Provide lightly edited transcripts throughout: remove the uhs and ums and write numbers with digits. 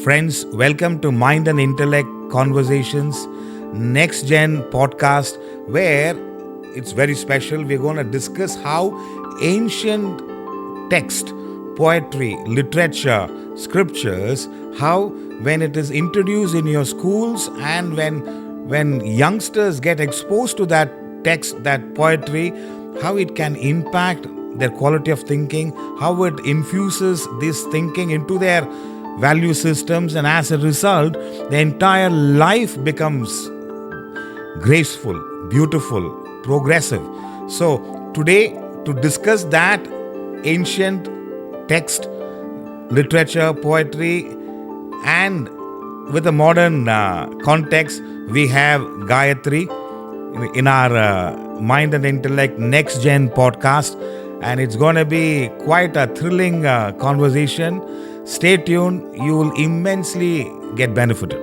Friends, welcome to Mind and Intellect Conversations, Next Gen podcast, where it's very special. We're going to discuss how ancient text, poetry, literature, scriptures, how when it is introduced in your schools and when youngsters get exposed to that text, that poetry, how it can impact their quality of thinking, how it infuses this thinking into their value systems, and as a result, the entire life becomes graceful, beautiful, progressive. So, today, to discuss that ancient text, literature, poetry, and with a modern context, we have Gayatri in our Mind and Intellect Next Gen podcast, and it's going to be quite a thrilling conversation. Stay tuned, you will immensely get benefited.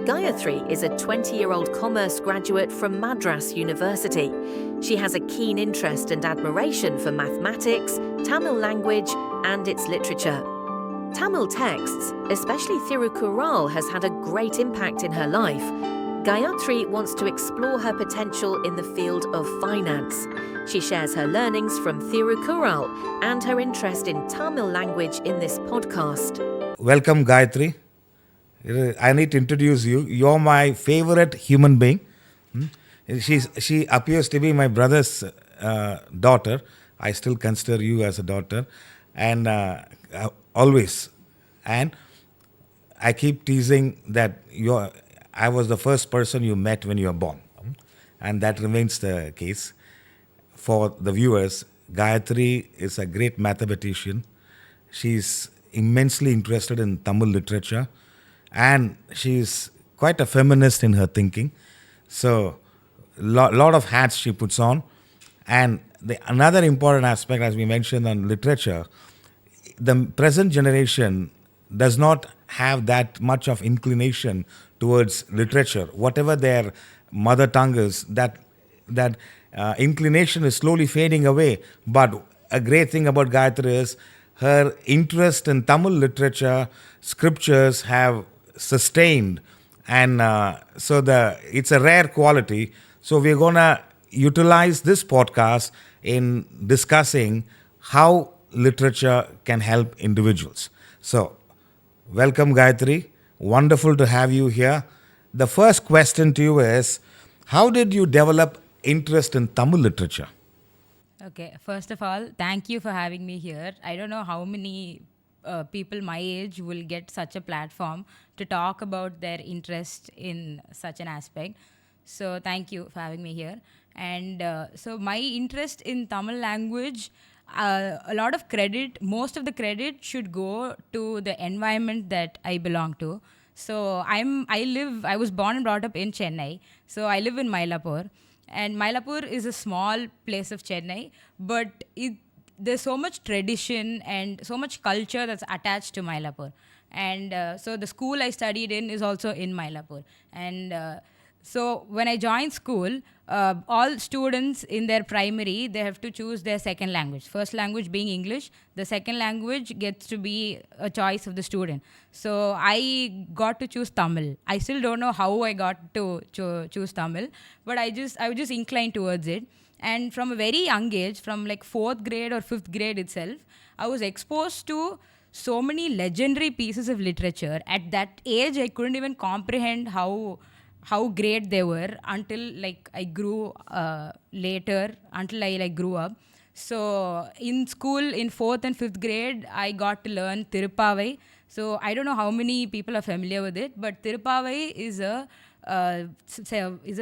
Gayatri is a 20-year-old commerce graduate from Madras University. She has a keen interest and admiration for mathematics, Tamil language, and its literature. Tamil texts, especially Thirukkural, has had a great impact in her life. Gayatri wants to explore her potential in the field of finance. She shares her learnings from Thirukkural and her interest in Tamil language in this podcast. Welcome, Gayatri. I need to introduce you. You're my favorite human being. She appears to be my brother's daughter. I still consider you as a daughter, and always. And I keep teasing that I was the first person you met when you were born, and that remains the case. For the viewers, Gayatri is a great mathematician. She's immensely interested in Tamil literature, and she's quite a feminist in her thinking. So, lot of hats she puts on. And another important aspect, as we mentioned on literature, the present generation does not have that much of inclination towards literature. Whatever their mother tongue is, that inclination is slowly fading away. But a great thing about Gayatri is her interest in Tamil literature, scriptures have sustained, and so it's a rare quality. So we're gonna utilize this podcast in discussing how literature can help individuals. So, welcome, Gayatri. Wonderful to have you here. The first question to you is, how did you develop interest in Tamil literature? Okay, first of all, thank you for having me here. I don't know how many people my age will get such a platform to talk about their interest in such an aspect. So, thank you for having me here. And so, my interest in Tamil language, a lot of credit, most of the credit should go to the environment that I belong to. So, I was born and brought up in Chennai. So, I live in Mylapore. And Mylapore is a small place of Chennai, but there's so much tradition and so much culture that's attached to Mylapore. And so the school I studied in is also in Mylapore. And so when I joined school, all students in their primary, they have to choose their second language. First language being English, the second language gets to be a choice of the student. So I got to choose Tamil. I still don't know how I got to choose Tamil, but I was just inclined towards it. And from a very young age, from like 4th grade or 5th grade itself, I was exposed to so many legendary pieces of literature. At that age, I couldn't even comprehend how great they were until like I grew later, until I like grew up. So in school, in 4th and 5th grade, I got to learn Tirupavai. So I don't know how many people are familiar with it, but Tirupavai is a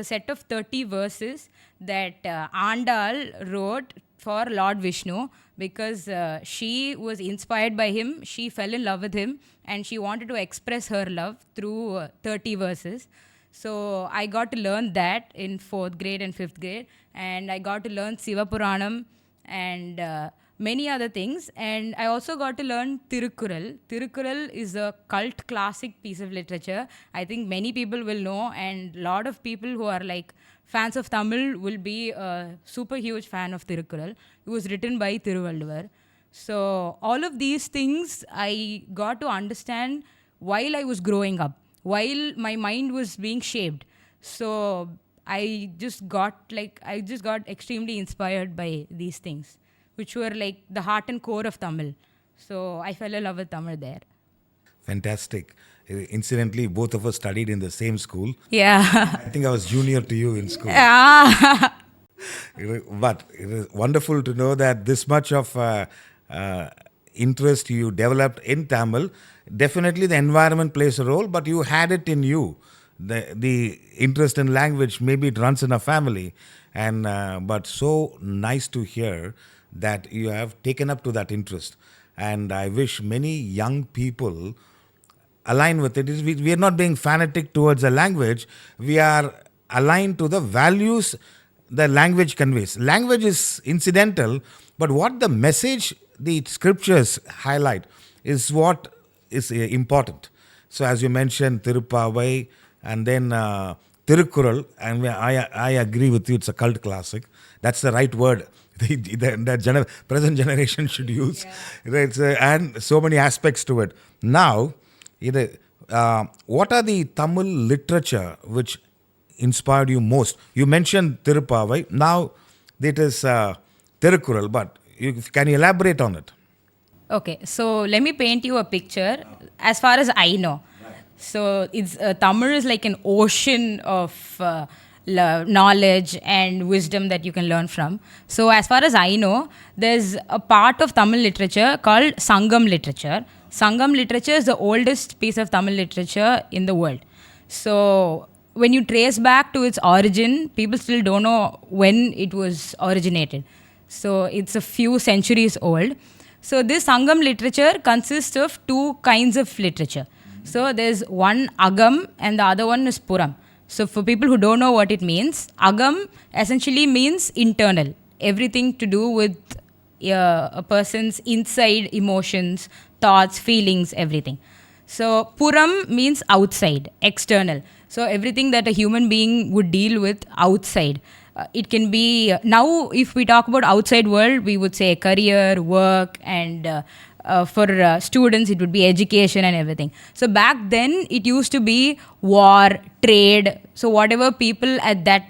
set of 30 verses that Andal wrote for Lord Vishnu because she was inspired by him. She fell in love with him and she wanted to express her love through 30 verses. So I got to learn that in 4th grade and 5th grade, and I got to learn Siva Puranam and many other things. And I also got to learn Tirukkural. Tirukkural is a cult classic piece of literature. I think many people will know, and a lot of people who are like fans of Tamil will be a super huge fan of Tirukkural. It was written by Thiruvalluvar. So all of these things I got to understand while I was growing up, while my mind was being shaped. So I just got extremely inspired by these things, which were like the heart and core of Tamil. So I fell in love with Tamil there. Fantastic. Incidentally, both of us studied in the same school. Yeah. I think I was junior to you in school. Ah. But it is wonderful to know that this much of interest you developed in Tamil. Definitely the environment plays a role, but you had it in you. The interest in language, maybe it runs in a family. But so nice to hear that you have taken up to that interest. And I wish many young people align with it. We are not being fanatic towards a language. We are aligned to the values the language conveys. Language is incidental, but what the message the scriptures highlight is what is important. So as you mentioned, Tirupavai and then Thirukkural, and I agree with you, it's a cult classic. That's the right word the present generation should use. Yeah. And so many aspects to it. Now, what are the Tamil literature which inspired you most? You mentioned Tirupavai. Now, it is Thirukkural, but can you elaborate on it? Okay, so let me paint you a picture as far as I know. So it's Tamil is like an ocean of knowledge and wisdom that you can learn from. So as far as I know, there's a part of Tamil literature called Sangam literature. Sangam literature is the oldest piece of Tamil literature in the world. So when you trace back to its origin, people still don't know when it was originated. So it's a few centuries old. So this Sangam literature consists of two kinds of literature. So there's one Agam and the other one is Puram. So for people who don't know what it means, Agam essentially means internal. Everything to do with a person's inside emotions, thoughts, feelings, everything. So Puram means outside, external. So everything that a human being would deal with outside. It can be, now if we talk about outside world, we would say career, work, and for students it would be education and everything. So back then it used to be war, trade, so whatever people at that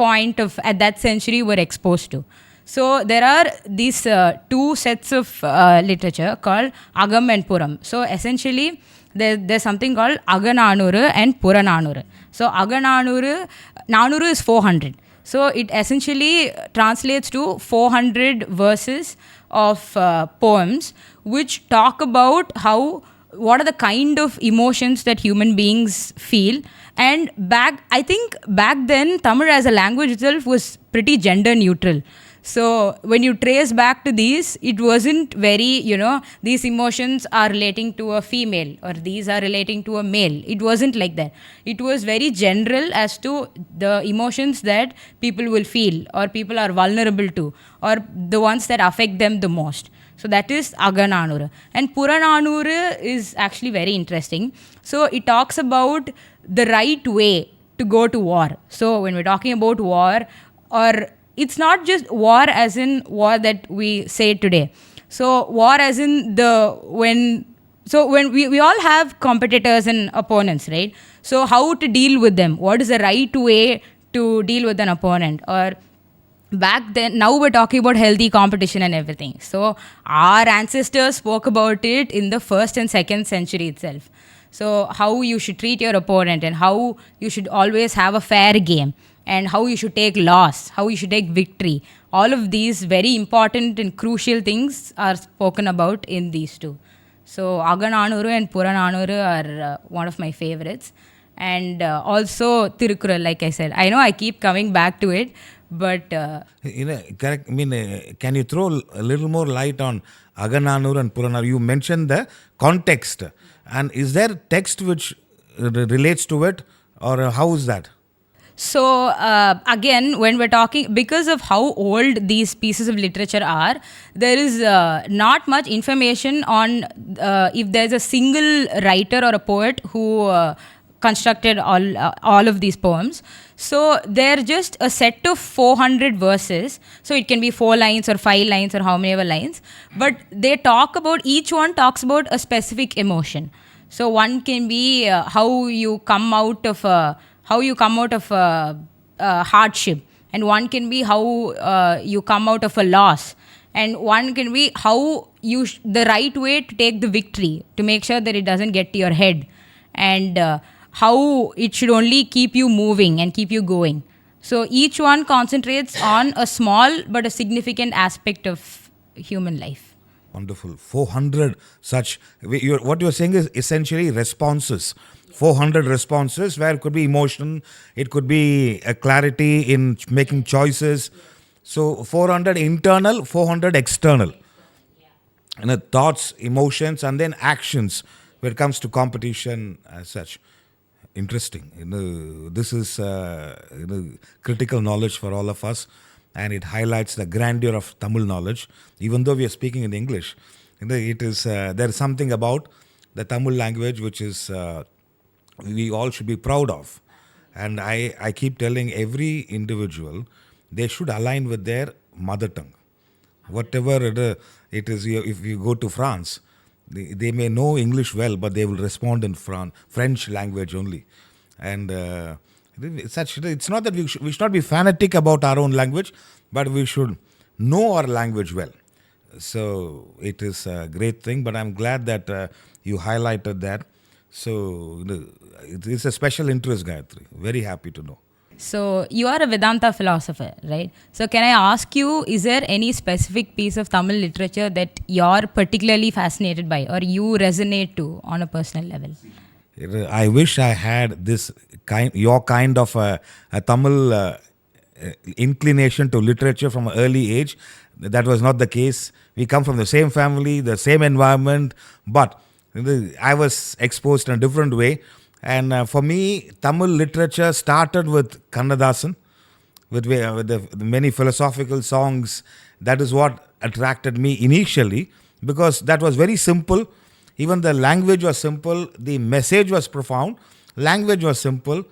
at that century were exposed to. So there are these two sets of literature called Agam and Puram. So essentially there's something called Agananuru and Purananuru. So Agananuru, Nanuru is 400. So it essentially translates to 400 verses of poems which talk about what are the kind of emotions that human beings feel. And I think back then Tamil as a language itself was pretty gender neutral. So when you trace back to these, it wasn't very, these emotions are relating to a female or these are relating to a male. It wasn't like that. It was very general as to the emotions that people will feel or people are vulnerable to or the ones that affect them the most. So that is Agananuru. And Purananuru is actually very interesting. So it talks about the right way to go to war. So when we're talking about war, or it's not just war as in war that we say today. So war as in when we all have competitors and opponents, right? So how to deal with them? What is the right way to deal with an opponent? Or back then, now we're talking about healthy competition and everything. So our ancestors spoke about it in the 1st and 2nd century itself. So how you should treat your opponent and how you should always have a fair game and how you should take loss, how you should take victory. All of these very important and crucial things are spoken about in these two. So Agananuru and Purananuru are one of my favorites. And also Tirukkural, like I said. I know I keep coming back to it, but... correct. I mean, can you throw a little more light on Agananuru and Purananuru? You mentioned the context. And is there text which relates to it, or how is that? So again, when we're talking, because of how old these pieces of literature are, there is not much information on if there's a single writer or a poet who constructed all of these poems. So they're just a set of 400 verses. So it can be 4 lines or 5 lines or how many ever lines, but they talk about, each one talks about a specific emotion. So one can be how you come out of hardship, and one can be how you come out of a loss, and one can be how the right way to take the victory, to make sure that it doesn't get to your head, and how it should only keep you moving and keep you going. So each one concentrates on a small but a significant aspect of human life. Wonderful. 400 such. What you're saying is essentially responses. 400 responses where it could be emotion, it could be a clarity in making choices. So 400 internal, 400 external. And thoughts, emotions, and then actions when it comes to competition as such. Interesting. This is critical knowledge for all of us, and it highlights the grandeur of Tamil knowledge. Even though we are speaking in English, it is there is something about the Tamil language which is we all should be proud of. And I keep telling every individual they should align with their mother tongue. Whatever it is, if you go to France, they may know English well, but they will respond in French language only. And it's not that we should not be fanatic about our own language, but we should know our language well. So it is a great thing, but I'm glad that you highlighted that. So it's a special interest, Gayatri. Very happy to know. So you are a Vedanta philosopher, right? So can I ask you, is there any specific piece of Tamil literature that you're particularly fascinated by or you resonate to on a personal level? I wish I had your kind of a Tamil inclination to literature from an early age. That was not the case. We come from the same family, the same environment, but I was exposed in a different way. And for me, Tamil literature started with Kannadasan, with the many philosophical songs. That is what attracted me initially, because that was very simple. Even the language was simple, the message was profound, language was simple,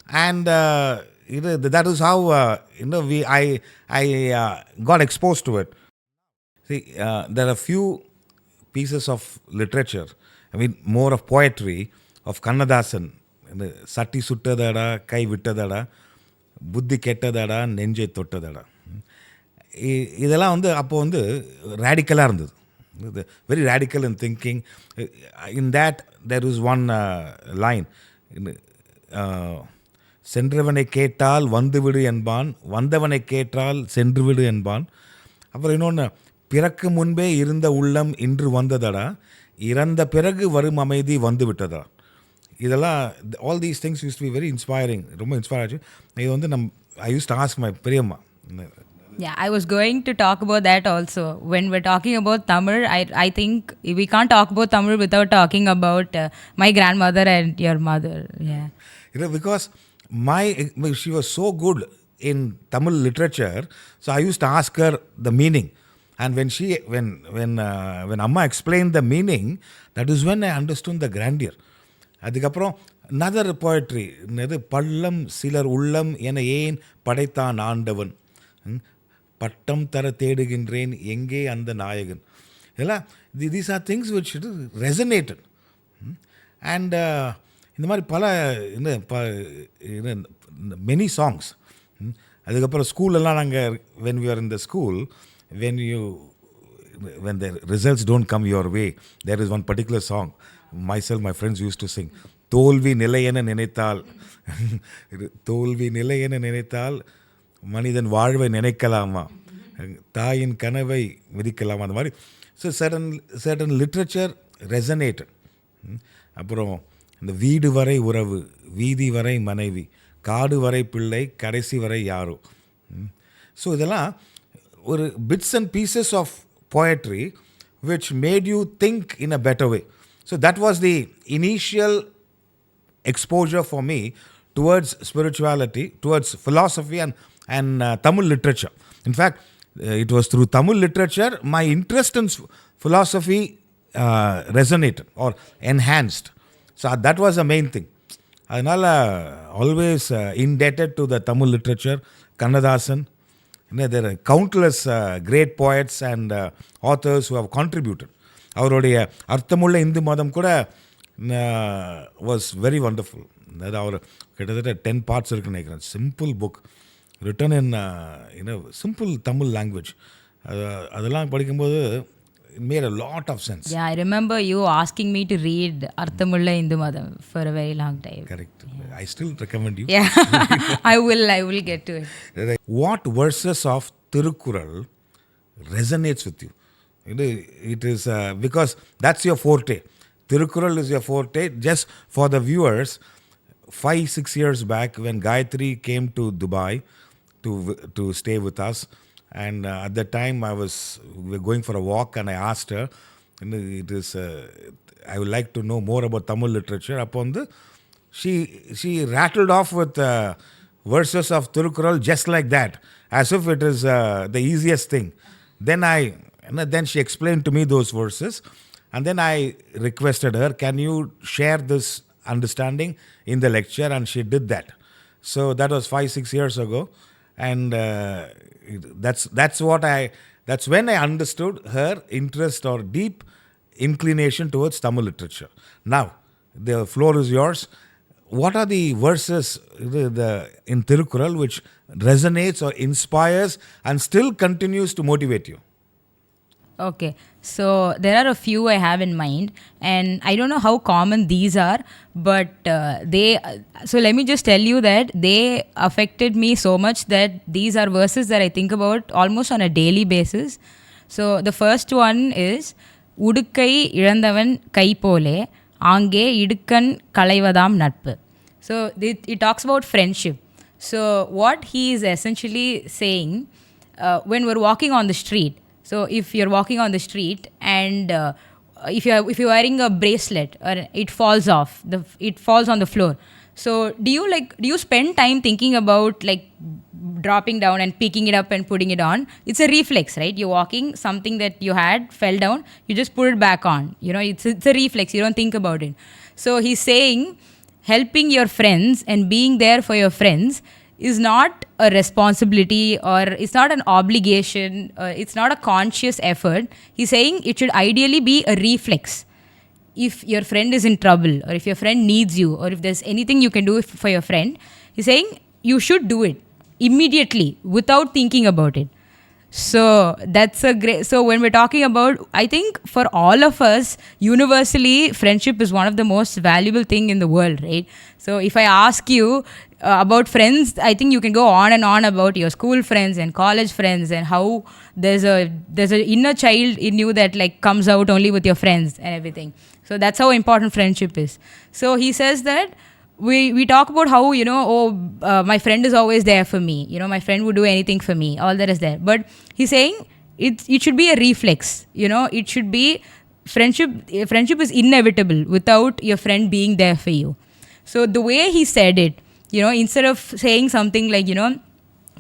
and that is how I got exposed to it. See, there are few pieces of literature, more of poetry, of Kannadasan. Satti suttadada, kai vittadada, புத்தி கெட்டதடா நெஞ்சை தொட்டதடா. இதெல்லாம் அப்போ ரேடிக்கலாக இருந்தது. Very radical in thinking. In that, there is one line. சென்றவனை கேட்டால் வந்துவிடு என்பான், வந்தவனை கேட்டால் சென்றுவிடு என்பான். அப்புறம் இன்னொன்று, பிறக்கு முன்பே இருந்த உள்ளம் இன்று வந்ததடா, இறந்த பிறகு வரும் அமைதி வந்து விட்டதா. இதெல்லாம், all these things used to be very inspiring. ரொம்ப இன்ஸ்பயர் ஆச்சு. இது I used to ask my பெரியம்மா. Yeah, I was going to talk about that also. When we're talking about Tamil, I think we can't talk about Tamil without talking about my grandmother and your mother. Yeah. Because she was so good in Tamil literature, so I used to ask her the meaning. And when Amma explained the meaning, that is when I understood the grandeur. அதுக்கப்புறம் another poetry, பள்ளம் சிலர் உள்ளம் என ஏன் படைத்தான் ஆண்டவன், பட்டம் தர தேடுகின்றேன் எங்கே அந்த நாயகன். இதெல்லாம் these are things which resonated. And இந்த மாதிரி பல many songs. அதுக்கப்புறம் ஸ்கூலெல்லாம் நாங்கள் when we are in the school, when the results don't come your way, there is one particular song myself, my friends used to sing. தோல்வி நிலையென நினைத்தால், தோல்வி நிலையென நினைத்தால் மனிதன் வாழ்வை நினைக்கலாமா, தாயின் கனவை விதிக்கலாமா, அந்த மாதிரி. So certain literature resonated. அப்புறம் இந்த வீடு வரை உறவு, வீதி வரை மனைவி, காடு வரை பிள்ளை, கடைசி வரை யாரோ. ஸோ இதெல்லாம் ஒரு bits and pieces of poetry which made you think in a better way. So that was the initial exposure for me towards spirituality, towards philosophy and Tamil literature. In fact, it was through Tamil literature my interest in philosophy resonated or enhanced. So that was the main thing. Adnala always indebted to the Tamil literature, Kannadasan. There are countless great poets and authors who have contributed. அவருடைய அர்த்தமுள்ள இந்து மதம் கூட was very wonderful. அதாவது அவர் கிட்டத்தட்ட 10 parts இருக்குன்னு நினைக்கிறேன். Simple book written in simple Tamil language. அதெல்லாம் படிக்கும்போது it made a lot of sense. Yeah, I remember you asking me to read Arthamulla Hindu Madam for a very long time. Correct. Yeah. I still recommend you. Yeah, I will get to it. What verses of Tirukkural resonates with you? It is because that's your forte. Tirukkural is your forte. Just for the viewers, 5-6 years back when Gayatri came to Dubai to stay with us, and at that time we were going for a walk, and I asked her, I would like to know more about Tamil literature. She rattled off with verses of Thirukkural just like that, as if it is the easiest thing. Then she explained to me those verses, and then I requested her, can you share this understanding in the lecture? And she did that. So that was 5-6 years ago, and that's when I understood her interest or deep inclination towards Tamil literature. Now the floor is yours. What are the verses in Tirukkural which resonates or inspires and still continues to motivate you? Okay, so there are a few I have in mind, and I don't know how common these are, but so let me just tell you that they affected me so much that these are verses that I think about almost on a daily basis. So the first one is Udukkai Irandavan Kai Pole Ange Idukkan Kalaivadam Natpu. So it talks about friendship. So what he is essentially saying, when we're walking on the street, so if you're walking on the street and if you're wearing a bracelet or it falls off, it falls on the floor. So do you spend time thinking about like dropping down and picking it up and putting it on? It's a reflex, right? You're walking, something that you had fell down, you just put it back on. It's a reflex. You don't think about it. So he's saying helping your friends and being there for your friends is not a responsibility, or it's not an obligation, it's not a conscious effort. He's saying it should ideally be a reflex. If your friend is in trouble, or if your friend needs you, or if there's anything you can do for your friend, he's saying you should do it immediately without thinking about it. So that's a great, so when we're talking about, I think for all of us, universally, friendship is one of the most valuable thing in the world, right? So if I ask you about friends, I think you can go on and on about your school friends and college friends, and how there's a inner child in you that like comes out only with your friends and everything. So that's how important friendship is. So he says that we talk about how, my friend is always there for me. My friend would do anything for me. All that is there. But he's saying it should be a reflex. It should be friendship. Friendship is inevitable without your friend being there for you. So the way he said it, instead of saying something like,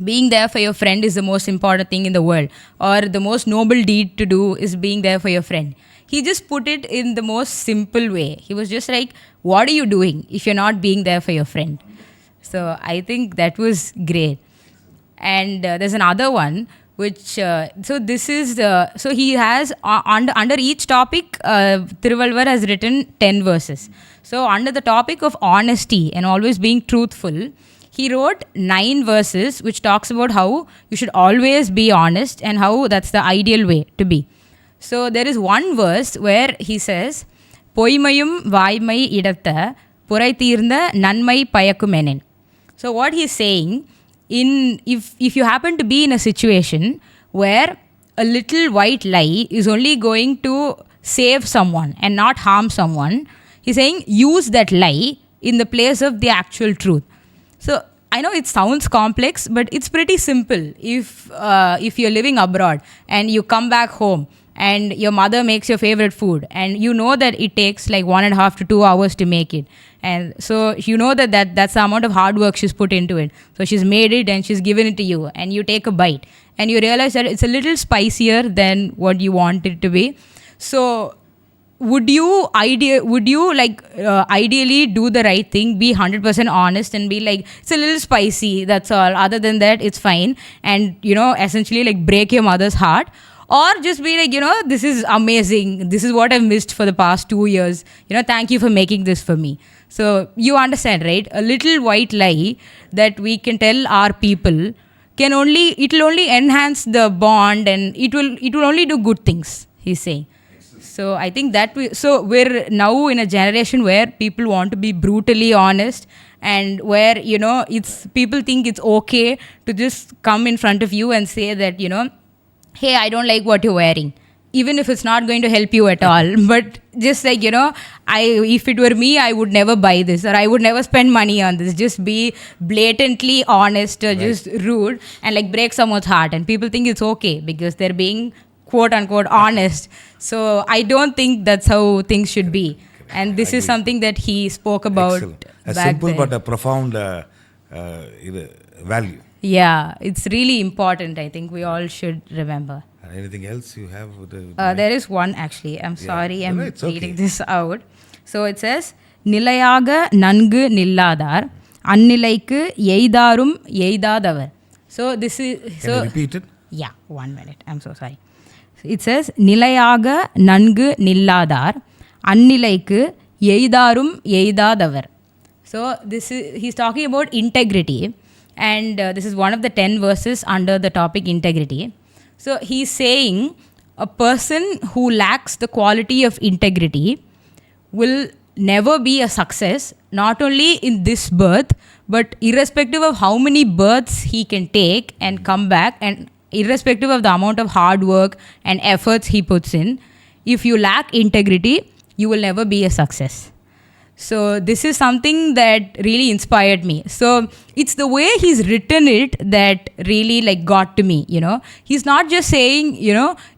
being there for your friend is the most important thing in the world, or the most noble deed to do is being there for your friend. He just put it in the most simple way. He was just like, what are you doing if you're not being there for your friend? So I think that was great. And there's another one, which, so this is, so he has, under each topic, Thiruvalvar has written 10 verses. So under the topic of honesty and always being truthful, he wrote 9 verses which talks about how you should always be honest and how that's the ideal way to be. So there is one verse where he says, Poimayum vaimai idatta purai thirna nanmai payakumenin. So what he's saying, if you happen to be in a situation where a little white lie is only going to save someone and not harm someone, he's saying use that lie in the place of the actual truth. So I know it sounds complex, but it's pretty simple. If you're living abroad and you come back home and your mother makes your favorite food, and you know that it takes like 1.5 to 2 hours to make it, and so you know that's the amount of hard work she's put into it. So she's made it and she's given it to you, and you take a bite and you realize that it's a little spicier than what you want it to be. So would you ideally do the right thing, be 100% honest and be like, it's a little spicy, that's all, other than that it's fine, and essentially like break your mother's heart? Or just be like, this is amazing, this is what I've missed for the past 2 years, thank you for making this for me. So you understand, right? A little white lie that we can tell our people it'll only enhance the bond, and it will only do good things, he's saying. So I think so we're now in a generation where people want to be brutally honest, and where, it's people think it's okay to just come in front of you and say that, hey, I don't like what you're wearing, even if it's not going to help you at all. But just like, if it were me, I would never buy this, or I would never spend money on this. Just be blatantly honest, or just rude, and like break someone's heart. And people think it's okay because they're being quote unquote honest. So I don't think that's how things should be. And this is something that he spoke about. Excellent. A simple then. But a profound value. Yeah, it's really important. I think we all should remember. Anything else you have? There is one actually. I'm sorry, I'm reading this out. So it says, Nilayaga nangu nilladar, annilaikku eidarum eidadavar. So this is... Can you repeat it? Yeah, 1 minute. I'm so sorry. It says, Nilayaga nangu nilladar, annilaikku eidarum eidadavar. So he's talking about integrity, and this is one of the 10 verses under the topic integrity. So he's saying a person who lacks the quality of integrity will never be a success, not only in this birth, but irrespective of how many births he can take and come back, and irrespective of the amount of hard work and efforts he puts in. If you lack integrity, you will never be a success. So this is something that really inspired me. So it's the way he's written it that really like got to me, He's not just saying,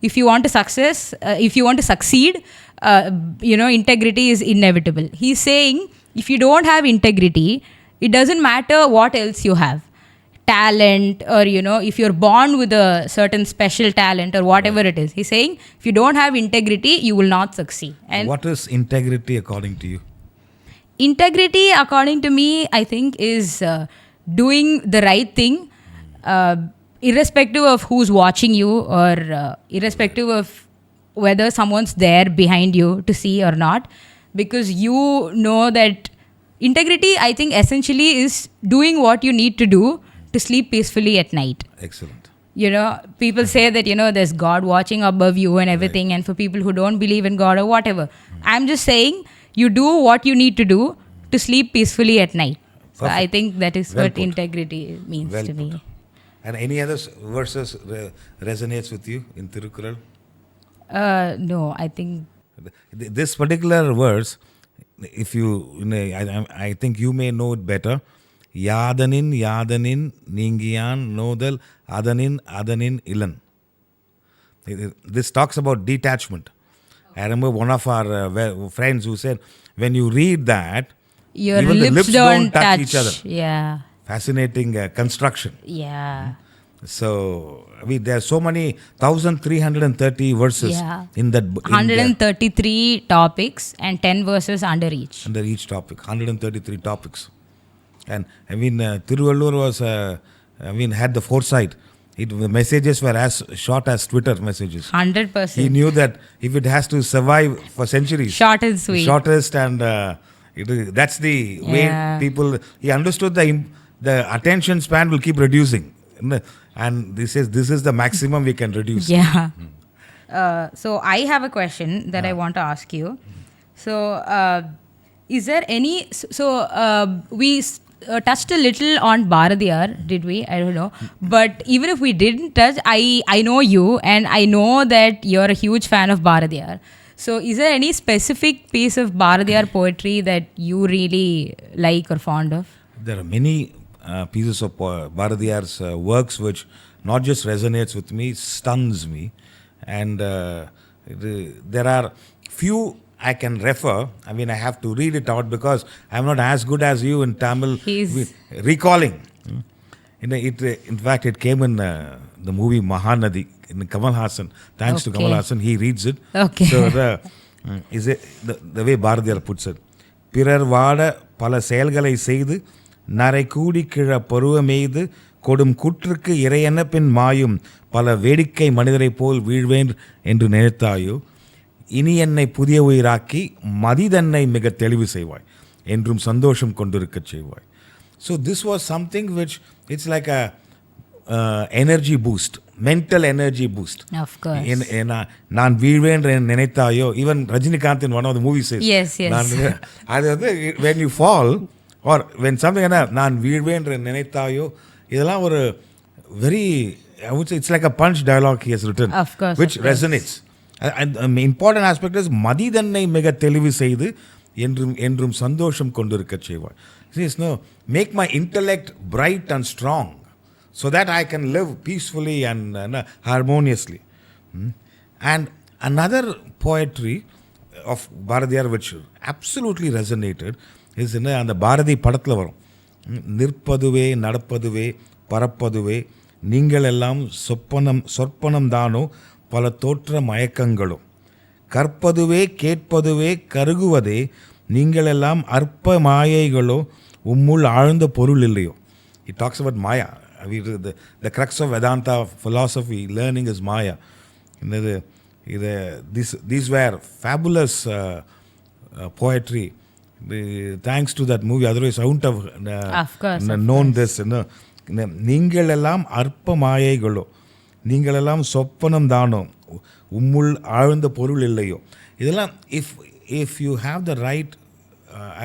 if you want to succeed, integrity is inevitable. He's saying if you don't have integrity, it doesn't matter what else you have. Talent, or if you're born with a certain special talent or whatever it is. He's saying if you don't have integrity, you will not succeed. And what is integrity according to you? Integrity, according to me, I think is doing the right thing, irrespective of who's watching you, or irrespective of whether someone's there behind you to see or not. Because you know that integrity, I think, essentially is doing what you need to do to sleep peacefully at night. Excellent. People say that, there's God watching above you and everything. Right. And for people who don't believe in God or whatever, I'm just saying, you do what you need to do to sleep peacefully at night. So I think that is what integrity means to me. And any other verses resonates with you in Thirukkural? No, I think... This particular verse, if you, I think you may know it better. Yadanin ningiyan nodal adanin ilan. This talks about detachment. I remember one of our friends who said, when you read that, your even the lips don't touch each other. Yeah. Fascinating construction. Yeah. So, there are so many 1,330 verses in that book. 133 topics and 10 verses under each. Under each topic, 133 topics. And Tiruvallur was, had the foresight. The messages were as short as Twitter messages. 100%. He knew that if it has to survive for centuries. Short and sweet. Shortest, and that's the way people... He understood the attention span will keep reducing. And this is the maximum we can reduce. Yeah. So I have a question that I want to ask you. So is there any... we touched a little on Bharathiyar, did we? I don't know. But even if we didn't touch, I know you, and I know that you're a huge fan of Bharathiyar. So is there any specific piece of Bharathiyar poetry that you really like or fond of? There are many pieces of Bharathiyar's works which not just resonates with me, stuns me. And There are few I can refer. I mean, I have to read it out because I'm not as good as you in Tamil recalling. In fact, it came in the movie Mahanadi in Kamal Hassan. Thanks to Kamal Hassan, he reads it. Okay. So the way Bharathiyar puts it, பிறர் வாட பல செயல்களை செய்து நரை கூடி கிழ பருவமெய்து கொடும் குற்றுக்கு இறையென பின் மாயும் பல வேடிக்கை மனிதரைப் போல் வீழ்வேன் என்று நினைத்தாயோ இனி என்னை புதிய உயிராக்கி மதிதன்னை மிக தெளிவு செய்வாய் என்றும் சந்தோஷம் கொண்டிருக்கச் செய்வாய். So this was something which it's like a energy boost, mental energy boost. Of course. நான் வீழ்வேன் நினைத்தாயோ, even Rajinikanth in one of the movies says. Yes. When you fall or when something நான் வீழ்வேன் நினைத்தாயோ, இதெல்லாம் ஒரு very, I would say it's like a punch dialogue he has written. Of course. Which resonates. And the important aspect is மதிதன்னை மிக தெளிவு செய்து என்றும் சந்தோஷம் கொண்டிருக்கச் செய்வாய். Says, no, make my intellect bright and strong so that I can live peacefully and harmoniously. And another poetry of Bharathiyar which absolutely resonated is அந்த பாரதி படத்தில் வரும், நிற்பதுவே நடப்பதுவே பறப்பதுவே நீங்கள் எல்லாம் சொற்பனம் தானோ பல தோற்ற மயக்கங்களோ கற்பதுவே கேட்பதுவே கருகுவதே நீங்கள் எல்லாம் அற்ப மாயைகளோ உம்முள் ஆழ்ந்த பொருள் இல்லையோ. He talks about Maya. The crux of Vedanta philosophy learning is Maya. These were fabulous poetry. Thanks to that movie, otherwise I wouldn't have known this. நீங்கள் எல்லாம் அற்ப மாயைகளோ நீங்கள் எல்லாம் சொப்பனம் தானோ உம்முள் ஆழ்ந்த பொருள் இல்லையோ. இதெல்லாம் if you have the right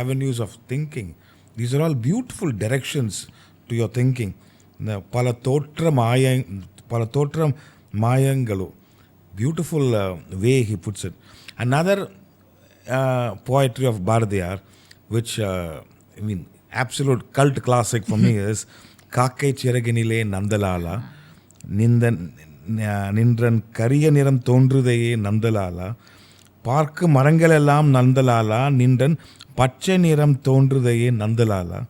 avenues of thinking, these are all beautiful directions to your thinking. பல தோற்ற மாயங்களோ, beautiful way he puts it. Another poetry of Bharathiyar which I mean absolute cult classic for me is காக்கை சிறகினிலே நந்தலாலா நின்றன் கரிய நிறம் தோன்றுதையே Nandalala park மரங்களெல்லாம் Nandalala நின்றன் பச்சை நிறம் தோன்றுதையே நந்தலாலா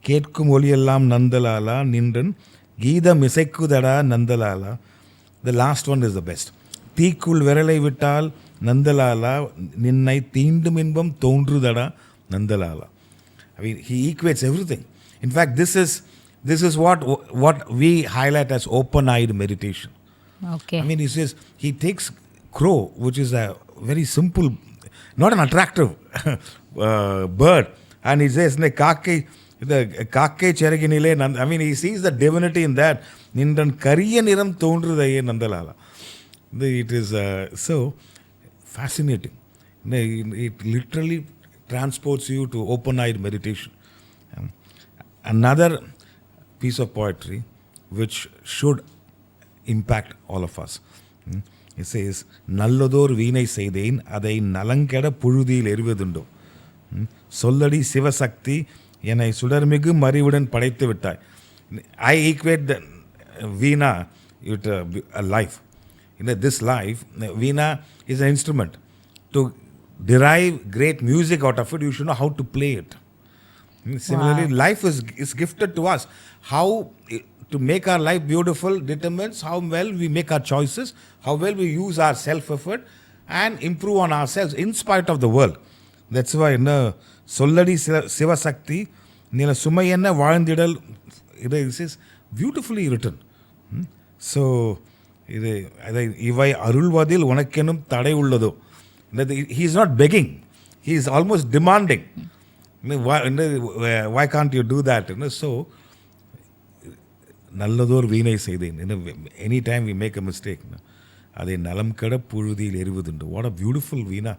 கேட்கும் ஒலியெல்லாம் நந்தலாலா நின்றன் கீதம் இசைக்குதடா Nandalala. The last one is the best. தீக்குள் விரலை விட்டால் நந்தலாலா நின்னை தீண்டும் இன்பம் தோன்றுதடா Nandalala. I mean, he equates everything. In fact, this is what we highlight as open-eyed meditation. Okay. I mean, he says, he takes crow, which is a very simple, not an attractive bird, and he says, காக்கை சிறகினிலே I mean, he sees the divinity in that. நின்றன் கரிய நிறம் தோன்றுதையே Nandalala. It is so fascinating. It literally transports you to open-eyed meditation. Another piece of poetry which should impact all of us. It says, நல்லதோர் வீணை செய்தேன் அதை நலங்கெட புழுதியில் எறிவதுண்டோ சொல்லடி சிவசக்தி என்னை சுடர்மிகு மறிவுடன் படைத்து விட்டாய். I equate the veena with a life. In this life, veena is an instrument. To derive great music out of it, you should know how to play it. Similarly, life is gifted to us. How to make our life beautiful determines how well we make our choices, how well we use our self-effort and improve on ourselves in spite of the world. That's why சொல்லடி சிவசக்தி நில சுமையென்ன வாழ்ந்திடல், it is beautifully written. So இவை அருள்வதில் உனக்கெனும் தடை உள்ளதோ. He is not begging, he is almost demanding. Why can't you do that? So நல்லதோர் வீணை செய்தேன். Anytime we make a mistake, அதை நலம் கெட புழுதியில் எறிவதுண்டு. What a beautiful veena.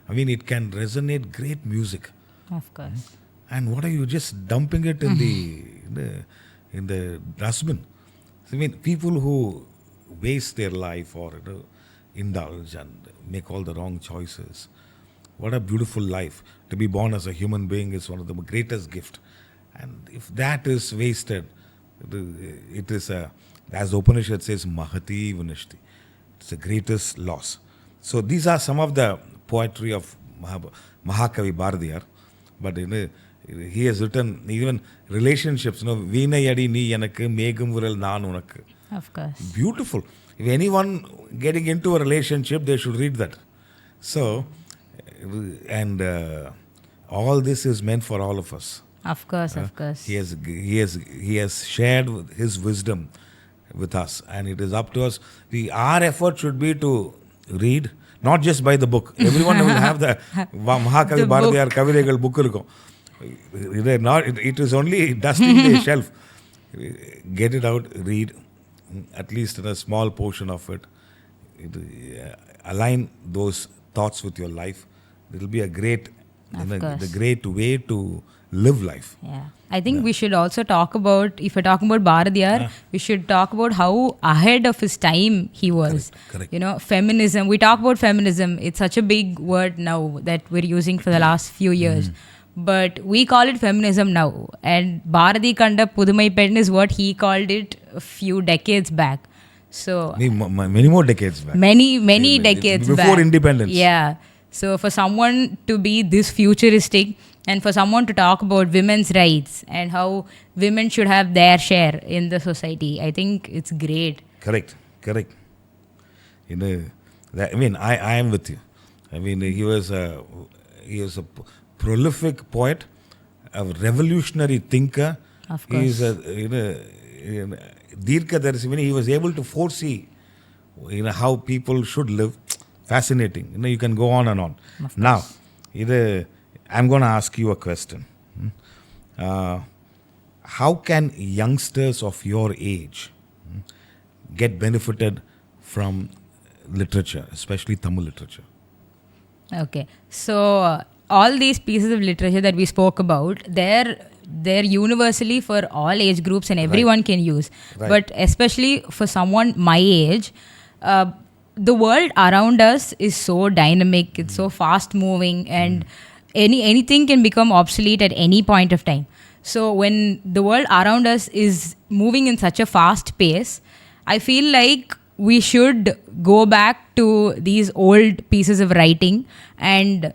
I mean, it can resonate great music. Of course. And what are you just dumping it in the dustbin? I mean, people who waste their life or indulge and make all the wrong choices. What a beautiful life. To be born as a human being is one of the greatest gifts. And if that is wasted, it is as the Upanishad says, mahati vinashti. It's the greatest loss. So these are some of the poetry of Mahakavi Bharathiyar. But he has written even relationships. Veenayadi nee enakku megum viral naan unakku. Of course. Beautiful. If anyone getting into a relationship, they should read that. So, and all this is meant for all of us. Of course, of course. He has shared his wisdom with us, and it is up to us. Our effort should be to read, not just by the book. Everyone will have the Mahakavi Bharathiyar Kaviregal book irukkum. It is only dusting the shelf. Get it out, read, at least in a small portion of it. Align those thoughts with your life. It will be a great, the great way to live life. Yeah. I think we should also talk about, if we're talking about Bharathiyar, we should talk about how ahead of his time he was. Correct. Feminism. We talk about feminism. It's such a big word now that we're using for the last few years. But we call it feminism now. And Bharathi Kanda Pudumai Pen is what he called it a few decades back. So many more decades back. Many decades back. Before independence. Yeah. So for someone to be this futuristic and for someone to talk about women's rights and how women should have their share in the society, I think it's great. Correct. I am with you. He was a prolific poet, a revolutionary thinker. Of course. He is Dirkadarshi. He was able to foresee how people should live. Fascinating. You can go on and on. Now, I'm going to ask you a question. How can youngsters of your age get benefited from literature, especially Tamil literature? Okay. So all these pieces of literature that we spoke about, they're universally for all age groups and everyone can use. Right. But especially for someone my age, the world around us is so dynamic, it's so fast moving, and anything can become obsolete at any point of time. So when the world around us is moving in such a fast pace, I feel like we should go back to these old pieces of writing. And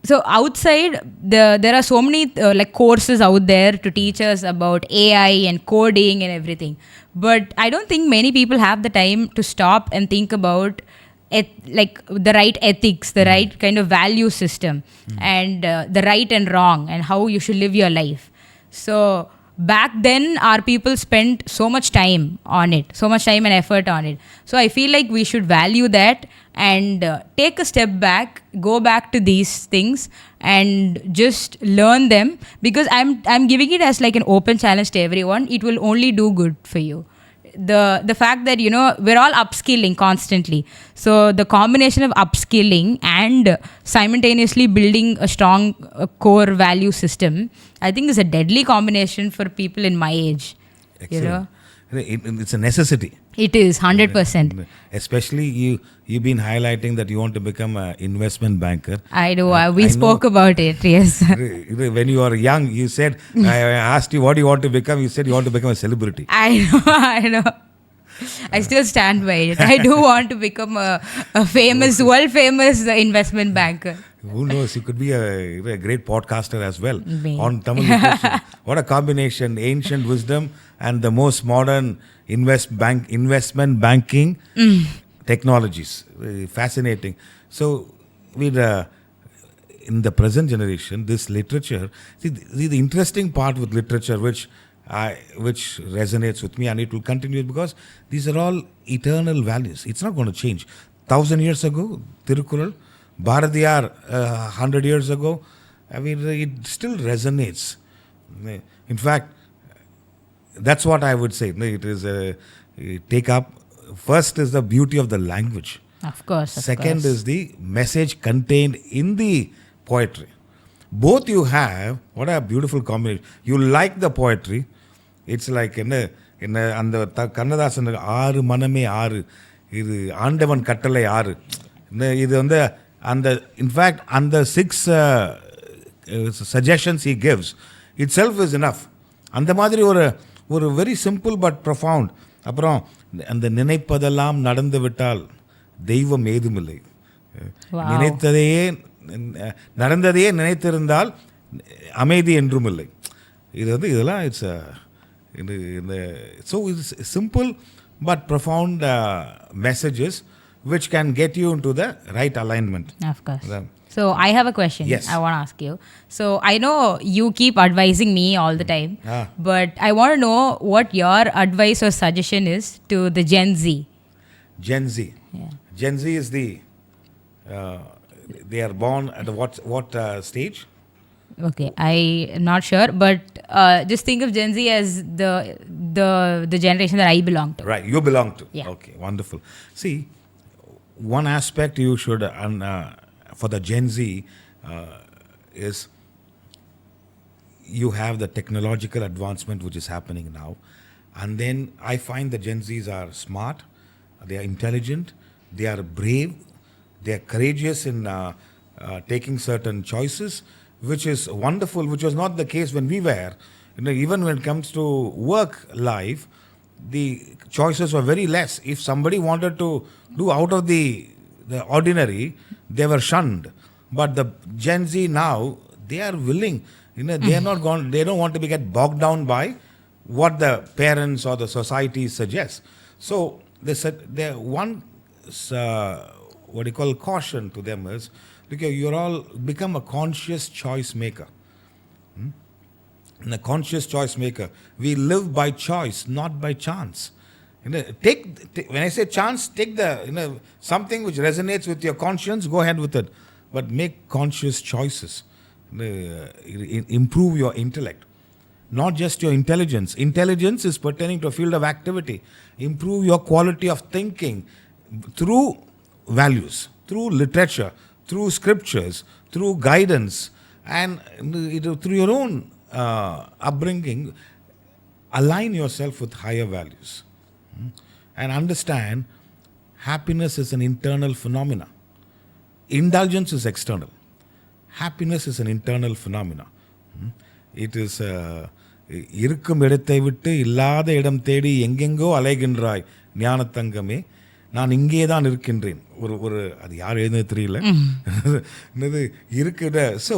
so outside, there are so many courses out there to teach us about AI and coding and everything. But I don't think many people have the time to stop and think about the right ethics, the right kind of value system, and the right and wrong, and how you should live your life. So back then, our people spent so much time on it, so much time and effort on it. So I feel like we should value that and take a step back, go back to these things and just learn them, because I'm giving it as like an open challenge to everyone. It will only do good for you. The fact that we're all upskilling constantly, so the combination of upskilling and simultaneously building a strong core value system, I think is a deadly combination for people in my age. Excellent. It's a necessity. It is 100%. Especially you've been highlighting that you want to become an investment banker. I do. We spoke about it. Yes. When you were young, you said, I asked you what do you want to become. You said you want to become a celebrity. I know. I still stand by it. I do want to become a famous, world famous investment banker. Who knows? You could be a great podcaster as well on Tamil literature. What a combination! Ancient wisdom and the most modern investment banking technologies. Fascinating. So, in the present generation, this literature. See, the interesting part with literature, which resonates with me, and it will continue because these are all eternal values. It's not going to change. 1,000 years ago, Tirukkural, Bharathiyar, 100 years ago, it still resonates. In fact, that's what I would say. It is take up. First is the beauty of the language. Of course. Second is the message contained in the poetry. Both you have. What a beautiful combination. You like the poetry. It's like in the Kannadasan ஆறு மனமே ஆறு இது ஆண்டவன் கட்டளை ஆறு இது வந்து in fact the 6 suggestions he gives itself is enough. அந்த மாதிரி ஒரு very simple but profound. அப்புறம் அந்த நினைப்பதெல்லாம் நடந்து விட்டால் தெய்வம் ஏதுமில்லை. Wow. நினைத்ததையே நடந்ததையே நினைத்திருந்தால் அமைதி என்றும் இல்லை. இது வந்து இதெல்லாம் இட்ஸ் இந்த so it's simple but profound messages which can get you into the right alignment. Of course. So I have a question. Yes. I want to ask you. So I know you keep advising me all the time, but I want to know what your advice or suggestion is to the Gen Z. Gen Z. Yeah. Gen Z is the they are born at what stage? Okay, I'm not sure, but just think of Gen Z as the generation that I belong to. Right, you belong to. Yeah. Okay, wonderful. See, one aspect you should for the Gen Z is you have the technological advancement which is happening now, and then I find the Gen Zs are smart, they are intelligent, they are brave, they are courageous in taking certain choices, which is wonderful, which was not the case when we were. Even when it comes to work life, the choices were very less. If somebody wanted to do out of the ordinary, they were shunned. But the Gen Z now, they are willing. They are not gone. They don't want to get bogged down by what the parents or the society suggests. So they said one what you call caution to them is, because you're all become a conscious choice maker. And a conscious choice maker. We live by choice, not by chance. Take when I say chance, take the something which resonates with your conscience, go ahead with it. But make conscious choices. Improve your intellect. Not just your intelligence. Intelligence is pertaining to a field of activity. Improve your quality of thinking through values, through literature, through scriptures, through guidance, and through your own upbringing. Align yourself with higher values and understand happiness is an internal phenomena. Indulgence is external. Happiness is an internal phenomena. It is இருக்கும் இடத்தை விட்டு இல்லாத இடம் தேடி எங்கெங்கோ அலைகின்றாய் ஞானத்தங்கமே, நான் இங்கே தான் இருக்கின்றேன். ஒரு அது யார் எழுதுனது தெரியல. என்னது இருக்குற. So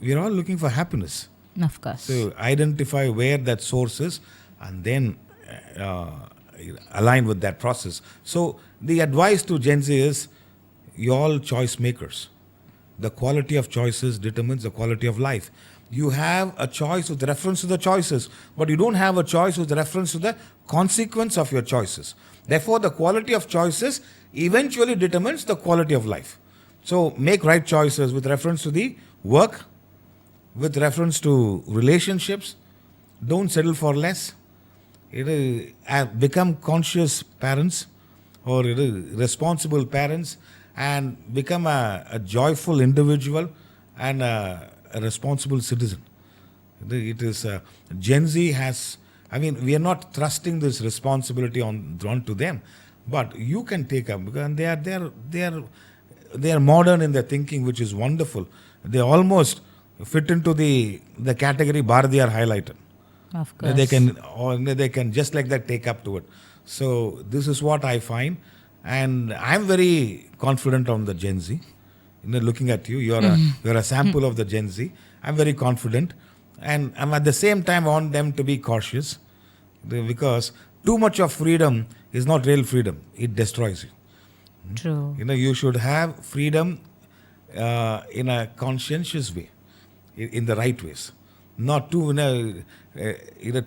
we are all looking for happiness. Of course. So identify where that source is and then align with that process. So the advice to Gen Z is, you all choice makers. The quality of choices determines the quality of life. You have a choice with reference to the choices, but you don't have a choice with reference to the consequence of your choices. Therefore, the quality of choices eventually determines the quality of life. So make right choices with reference to the work, with reference to relationships. Don't settle for less. Become conscious parents or responsible parents, and become a joyful individual and a responsible citizen. It is Gen Z has, I mean, we are not thrusting this responsibility onto them, but you can take up, because they are modern in their thinking, which is wonderful. They almost fit into the category Bharathiyar highlighted. Of course. They can just like that take up to it. So this is what I find, and I'm very confident on the Gen Z. Looking at you, you're a sample of the Gen Z. I'm very confident, and I'm at the same time I want them to be cautious, because too much of freedom is not real freedom. It destroys you. True. You should have freedom in a conscientious way, in the right ways. Not too,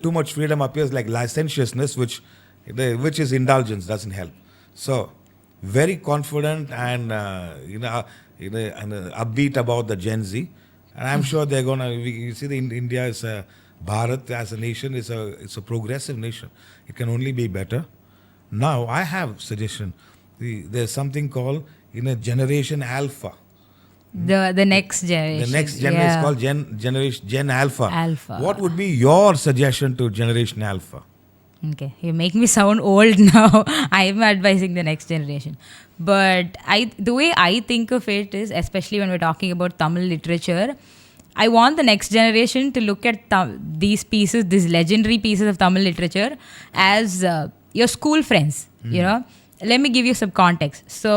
too much freedom appears like licentiousness, which is indulgence, doesn't help. So, very confident and and upbeat about the Gen Z, and I'm sure they're gonna. You see, India is Bharat as a nation it's a progressive nation. It can only be better. Now, I have suggestion. There's something called Generation Alpha. The next generation. The next generation is called Gen Alpha. Alpha. What would be your suggestion to Generation Alpha? Okay, you make me sound old now. I am advising the next generation. But the way I think of it is, especially when we're talking about Tamil literature, I want the next generation to look at these pieces, these legendary pieces of Tamil literature, as your school friends. Let me give you some context. So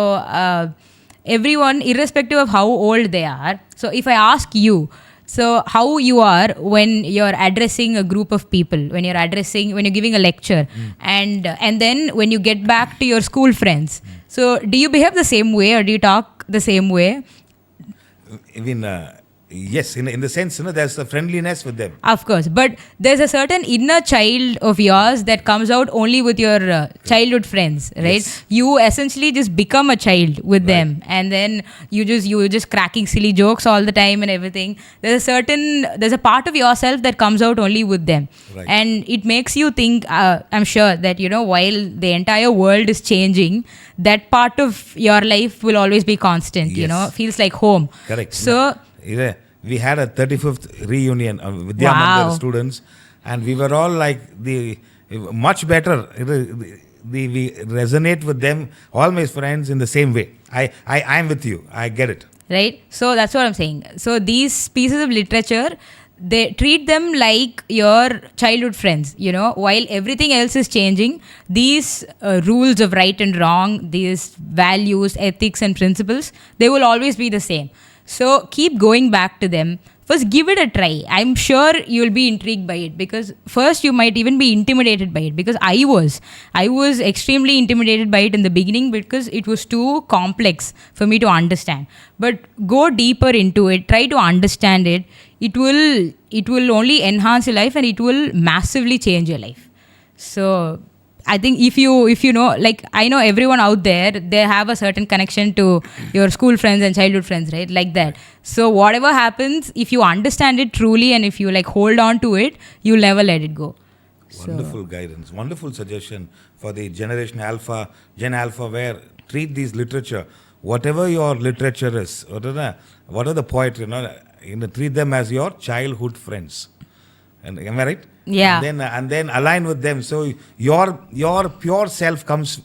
everyone, irrespective of how old they are. So if I ask you, so how you are when you're addressing a group of people, when you're giving a lecture, and then when you get back to your school friends, so do you behave the same way or do you talk the same way? I mean, yes, in the sense, there's a friendliness with them. Of course, but there's a certain inner child of yours that comes out only with your childhood friends, right? Yes. You essentially just become a child with them, and then you're just cracking silly jokes all the time and everything. There's a part of yourself that comes out only with them, Right. and it makes you think. I'm sure that while the entire world is changing, that part of your life will always be constant. Yes. Feels like home. Correct. So. Yeah, we had a 35th reunion with the Wow. students, and we were all like much better. We resonate with them, all my friends, in the same way. I'm with you. I get it. Right? So that's what I'm saying. So these pieces of literature, they treat them like your childhood friends, while everything else is changing. These rules of right and wrong, these values, ethics and principles, they will always be the same. So keep going back to them. First, give it a try. I'm sure you'll be intrigued by it, because first you might even be intimidated by it, because I was extremely intimidated by it in the beginning because it was too complex for me to understand. But go deeper into it, try to understand it. It will only enhance your life and it will massively change your life. So I think if you know, like I know everyone out there, they have a certain connection to your school friends and childhood friends, right? Like that. So whatever happens, if you understand it truly and if you hold on to it, you'll never let it go. Wonderful guidance, wonderful suggestion for the Gen Alpha, where treat these literature, whatever your literature is, whatever the poetry, treat them as your childhood friends. And am I right? Yeah. And then align with them, so your pure self comes,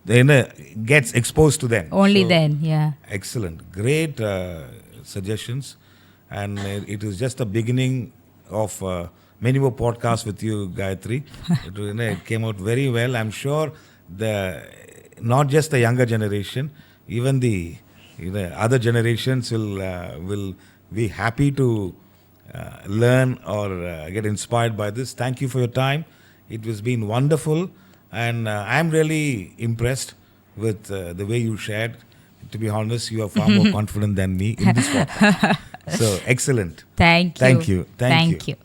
gets exposed to them. Only So, then, yeah. excellent, great suggestions, and it is just the beginning of many more podcasts with you, Gayathri. It came out very well. I'm sure not just the younger generation, even the other generations will be happy to learn or get inspired by this. Thank you for your time. It has been wonderful, and I'm really impressed with the way you shared. To be honest, you are far more confident than me in this podcast. So excellent. Thank you. Thank you. Thank you. Thank you.